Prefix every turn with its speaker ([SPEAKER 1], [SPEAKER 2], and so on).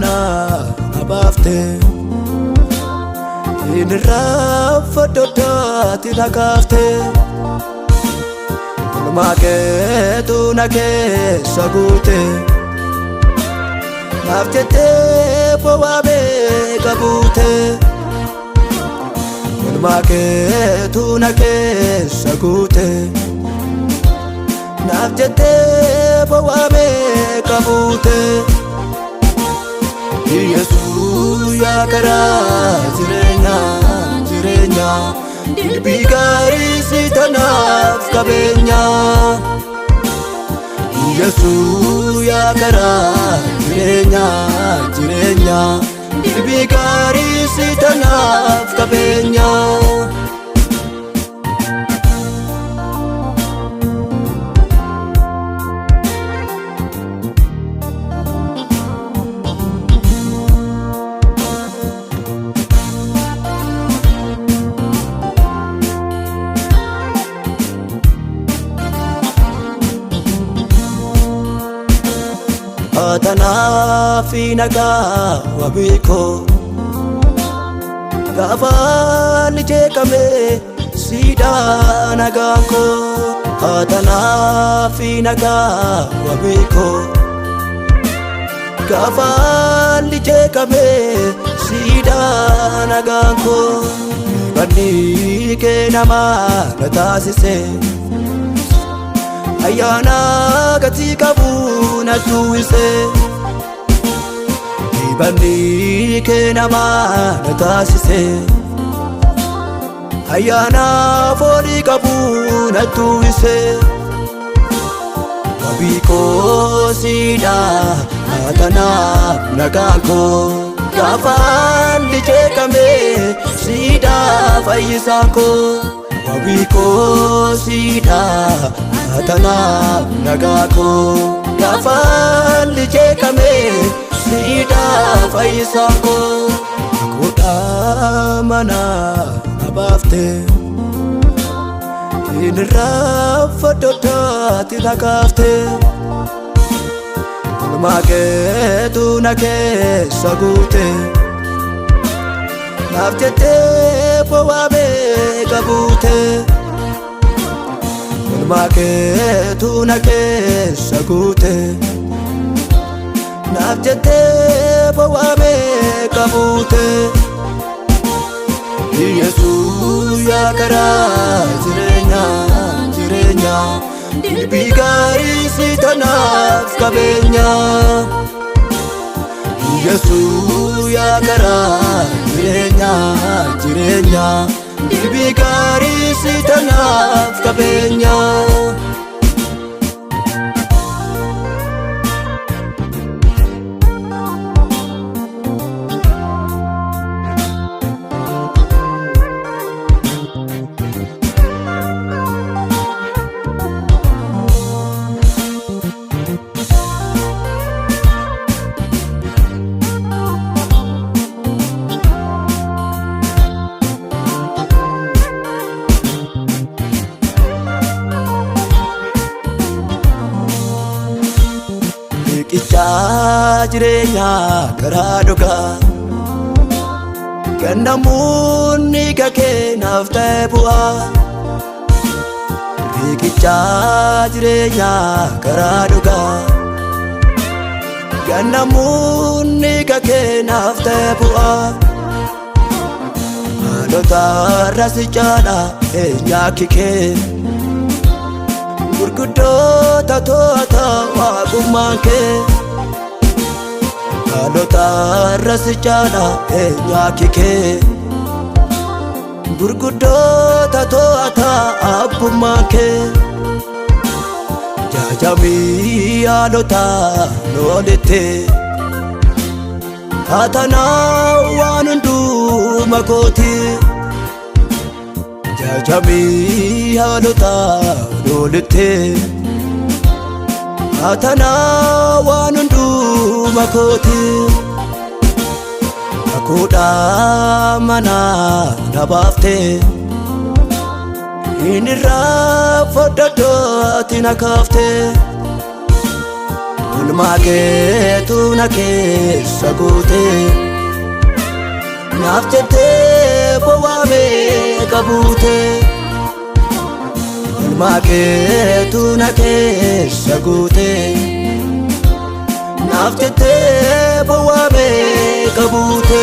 [SPEAKER 1] mana abafte inra fododati nakafte Ulmake tu nake sagute naftete powabe kabute Ulmake tu nake sagute naftete powabe kabute Yesus ya kara jirenya dilbi gari sitanaf kabenya Yesus ya kara jirenya dilbi gari sitanaf kabenya Atana finaga wabiko Gavali jekame sida nagako Atana finaga wabiko Gavali jekame sida nagako Bani ke nama natasise Ayana katika buna tuise Ibani ke nama natasise Ayana fori kabuna tuise Wabiko sida atana nagako Gavali jekame sida faisako Wabiko sida atana nagako Gavali jekame sida faisako Kuta mana abafte inra fododati nakafte Ulmake tu nake sagute naftete powabe kabute Ulmake tu nake sagute naftete powabe kabute Yesus ya kara jirenya dilbi gari sitanaf kabenya Yesus ya kara jirenya dilbi gari sitanaf kabenya Kicha jirenya karaa dhugaa Gannamuun kake nafte bu'aa Kicha jirenya karaa dhugaa Gannamuun kake nafte bu'aa Haalota rasichaadha eenyaakikee Gurguddoota to'ata waaqummaan kee Haalota rasichaadha eenyaakikee Gurguddoota to'ata abbummaan kee Jaajamii haalota loolette Hatanaa waan hunduma kooti Jaajamii haalota loolette Hatanaa waan hunduma kooti Akuudhaa mana nabaafte Inni irraa foddaddootti na kaafte Olmaa keetu na keessa guute naaf jettee bowwaa meeqa buute Olmaa keetu na keessa guute naaf jettee bowwaa meeqa buute